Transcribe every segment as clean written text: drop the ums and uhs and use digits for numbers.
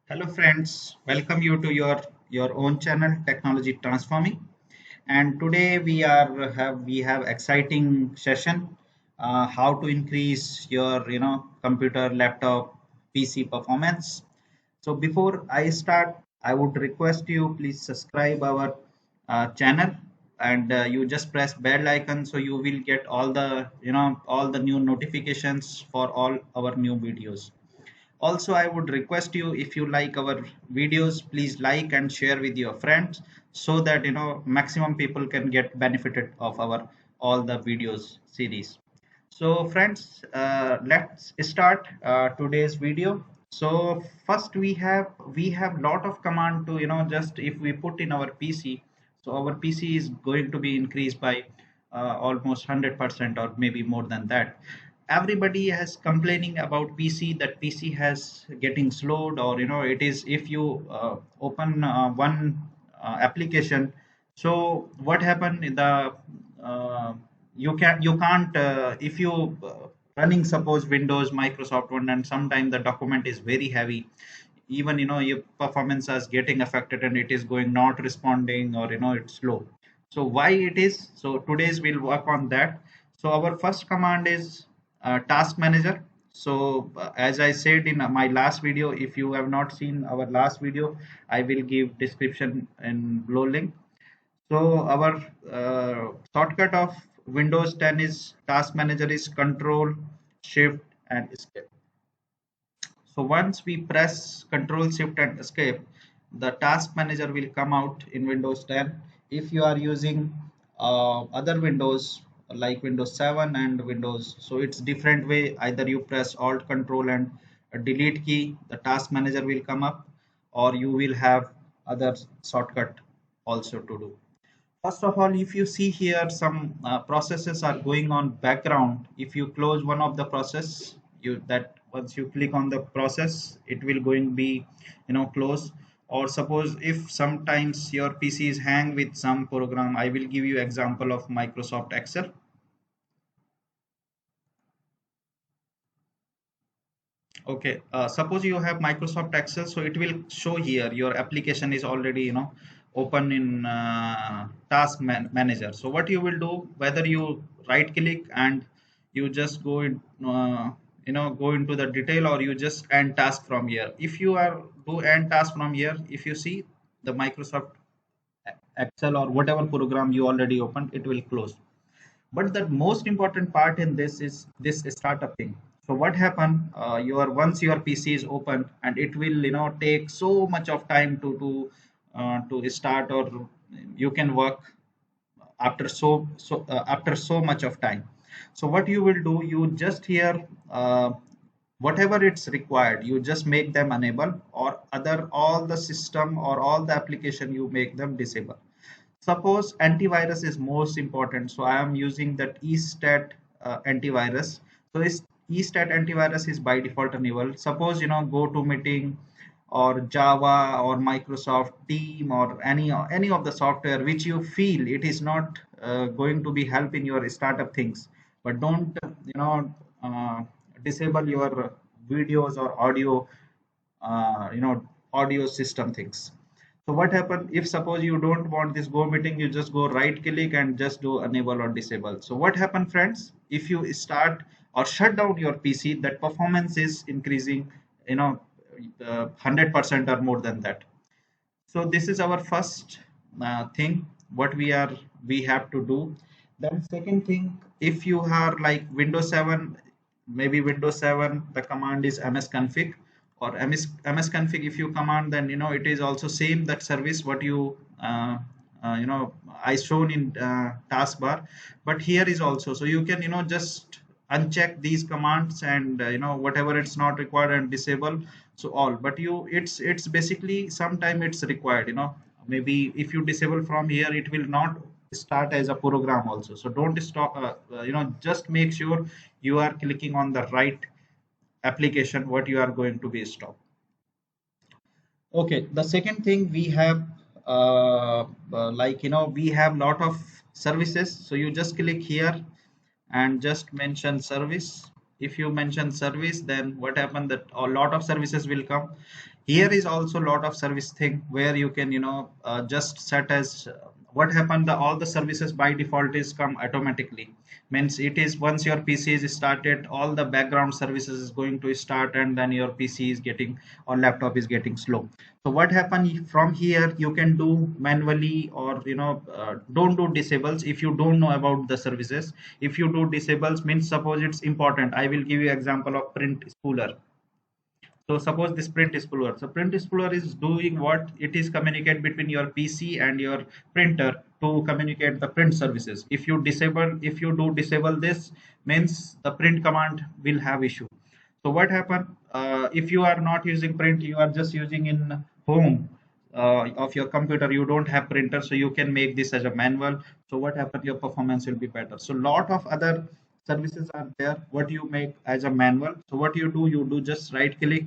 Hello friends, welcome you to your own channel Technology Transforming. And today we have exciting session, how to increase your computer, laptop, PC performance. So before I start, I would request you please subscribe our channel, and you just press bell icon so you will get all the new notifications for all our new videos. Also, I would request you, if you like our videos, please like and share with your friends so that maximum people can get benefited of our all the videos series. So friends, let's start today's video. So first we have lot of command to just if we put in our PC, so our PC is going to be increased by almost 100% or maybe more than that. Everybody has complaining about PC, that PC has getting slowed, or it is if you open one application, so what happened in the you can't if you running suppose Windows, Microsoft one, and sometimes the document is very heavy, even your performance is getting affected and it is going not responding, or it's slow. So why it is? So today's we'll work on that. So our first command is task manager. So as I said in my last video, if you have not seen our last video, I will give description and below link. So our shortcut of Windows 10 is task manager is Control Shift and Escape. So once we press Control Shift and Escape, the task manager will come out in Windows 10. If you are using other Windows like Windows 7 and Windows, so it's different way. Either you press Alt Control and a delete key, the task manager will come up, or you will have other shortcut also to do. First of all, if you see here, some processes are going on background. If you close one of the process, you that once you click on the process, it will going be close. Or suppose if sometimes your PC is hang with some program, I will give you example of Microsoft Excel. Okay, suppose you have Microsoft Excel, so it will show here your application is already open in Manager. So what you will do, whether you right click and you just go in, go into the detail, or you just end task from here. If you are do end task from here, if you see the Microsoft Excel or whatever program you already opened, it will close. But the most important part in this is this startup thing. So what happened, your once your PC is open, and it will take so much of time to start, or you can work after so much of time. So what you will do, you just here whatever it's required, you just make them enable, or other all the system or all the application you make them disable. Suppose antivirus is most important, so I am using that estat antivirus. So is estat antivirus is by default enabled. Suppose go to meeting or Java or Microsoft Team or any of the software which you feel it is not going to be help in your startup things, but don't disable your videos or audio, audio system things. So what happen if suppose you don't want this go meeting, you just go right click and just do enable or disable. So what happen friends, if you start or shut down your PC, that performance is increasing 100% or more than that. So this is our first thing what we have to do. Then second thing, if you are like Windows 7, maybe Windows 7, the command is msconfig or msconfig. If you command, then it is also same that service what you I shown in taskbar, but here is also, so you can just uncheck these commands, and whatever it's not required and disable. So all, but you it's basically sometime it's required, maybe if you disable from here, it will not start as a program also. So don't stop, just make sure you are clicking on the right application what you are going to be stopped. Okay, the second thing we have, we have lot of services. So you just click here and just mention service. if you mention service, then what happened that a lot of services will come. Here is also a lot of service thing where you can just set as what happened, the all the services by default is come automatically. Means it is once your PC is started, all the background services is going to start, and then your PC is getting or laptop is getting slow. So what happen from here, you can do manually, or don't do disables if you don't know about the services. If you do disables, means suppose it's important, I will give you example of print spooler. So suppose this print spooler. So print spooler is doing what? It is communicate between your PC and your printer to communicate the print services. If you do disable this, means the print command will have issue. So what happen? If you are not using print, you are just using in home of your computer. You don't have printer, so you can make this as a manual. So what happen? Your performance will be better. So lot of other services are there what you make as a manual. So what you do just right click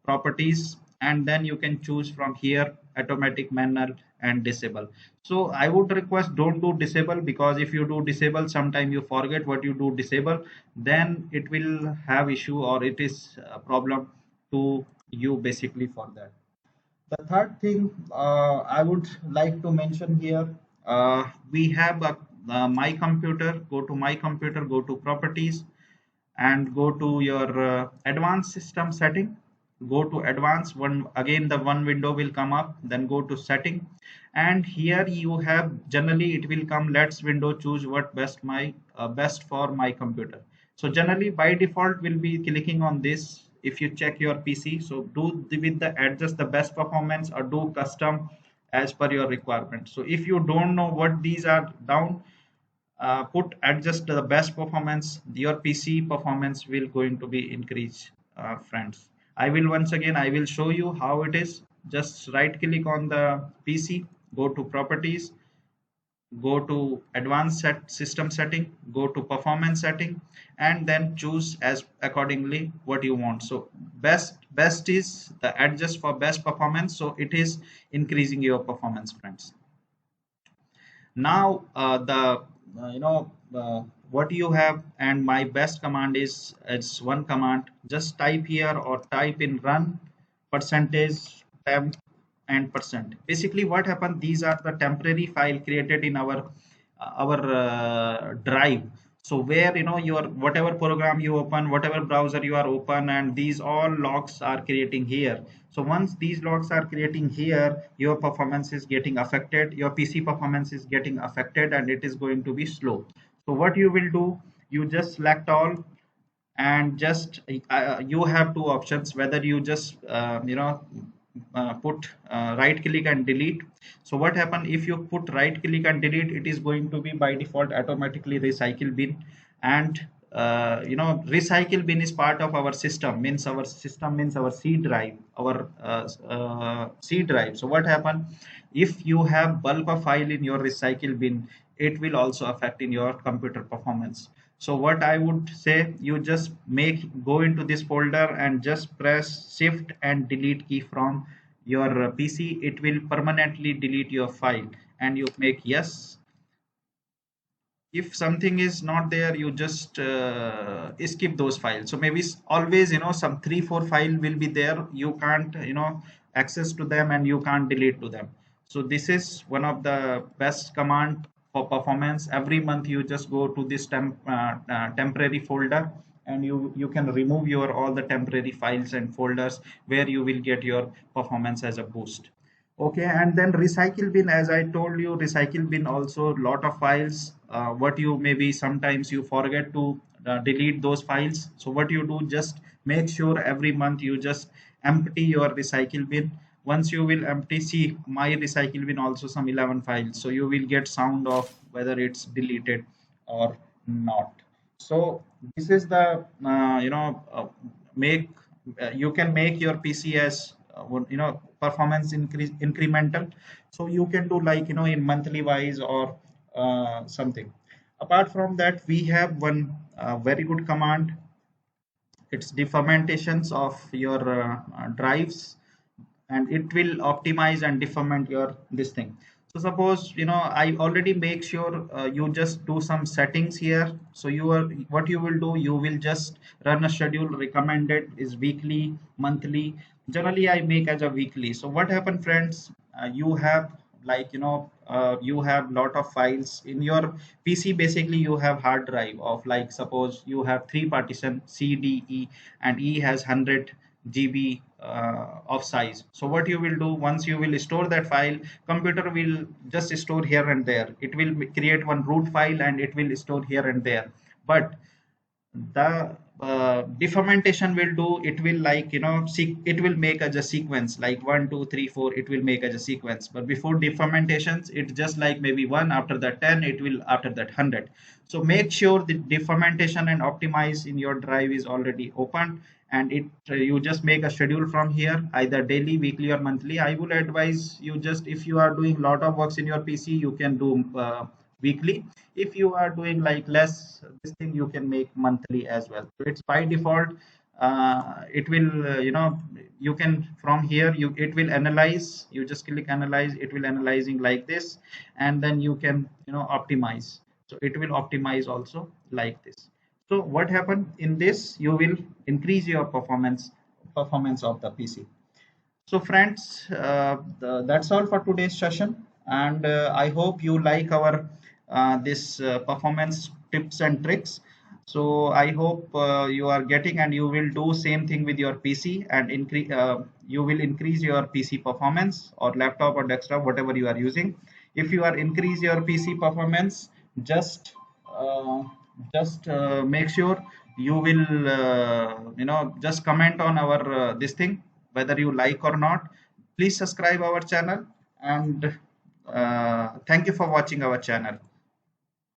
properties, and then you can choose from here automatic, manual, and disable. So I would request don't do disable, because if you do disable, sometime you forget what you do disable, then it will have issue, or it is a problem to you basically for that. The third thing I would like to mention here, we have my computer. Go to my computer, go to properties, and go to your advanced system setting. Go to advanced one, again the one window will come up, then go to setting, and here you have generally it will come let's window, choose what best for my computer. So generally by default will be clicking on this. If you check your PC, so with the adjust the best performance, or do custom as per your requirement. So if you don't know what these are down, put adjust the best performance, your PC performance will going to be increased, friends. I will once again I will show you how it is. Just right click on the PC, go to properties, go to advanced system setting, go to performance setting, and then choose as accordingly what you want. So best is the adjust for best performance, so it is increasing your performance, friends. Now the what you have, and my best command is it's one command. Just type here or type in run percentage temp and percent. Basically what happened, these are the temporary file created in our drive. So where your whatever program you open, whatever browser you are open, and these all logs are creating here. So once these logs are creating here, your performance is getting affected, your PC performance is getting affected, and it is going to be slow. So what you will do, you just select all, and just you have two options, whether you just put right click and delete. So what happen, if you put right click and delete, it is going to be by default automatically recycle bin. And recycle bin is part of our system, means our system means our C drive, our C drive. So what happen, if you have bulk of file in your recycle bin, it will also affect in your computer performance. So what I would say, you just go into this folder and just press shift and delete key from your PC. It will permanently delete your file, and you make yes. If something is not there, you just skip those files. So maybe always some 3-4 file will be there, you can't access to them, and you can't delete to them. So this is one of the best command for performance. Every month you just go to this temporary folder, and you can remove your all the temporary files and folders, where you will get your performance as a boost. Okay, and then recycle bin, as I told you, recycle bin also lot of files. What you maybe sometimes you forget to delete those files. So what you do, just make sure every month you just empty your recycle bin. Once you will empty, see my recycle bin also some 11 files. So you will get sound of whether it's deleted or not. So this is the make you can make your PC as performance incremental. So you can do like in monthly wise, or something. Apart from that, we have one very good command. It's defermentations of your drives, and it will optimize and deferment your this thing. So suppose I already make sure you just do some settings here. So what you will do, you will just run a schedule. Recommended is weekly, monthly. Generally, I make as a weekly. So what happened, friends? You have like you have lot of files in your PC. Basically, you have hard drive of like suppose you have three partition C, D, E, and E has 100 GB of size. So what you will do, once you will store that file, computer will just store here and there. It will create one root file and it will store here and there. But the defermentation will do, it will like it will make as a sequence like 1 2 3 4, it will make as a sequence. But before defermentations, it's just like maybe one, after that 10, it will after that 100. So make sure the defermentation and optimize in your drive is already open, and it you just make a schedule from here, either daily, weekly, or monthly. I would advise you, just if you are doing lot of works in your PC, you can do weekly. If you are doing like less this thing, you can make monthly as well. So it's by default. It will you can from here, you it will analyze. You just click analyze, it will analyzing like this, and then you can optimize. So it will optimize also like this. So what happened in this, you will increase your performance of the PC. So friends, that's all for today's session, and I hope you like our this performance tips and tricks. So I hope you are getting, and you will do same thing with your PC, and increase you will increase your PC performance, or laptop or desktop, whatever you are using. If you are increase your PC performance, just uh, make sure you will just comment on our this thing, whether you like or not. Please subscribe our channel, and thank you for watching our channel.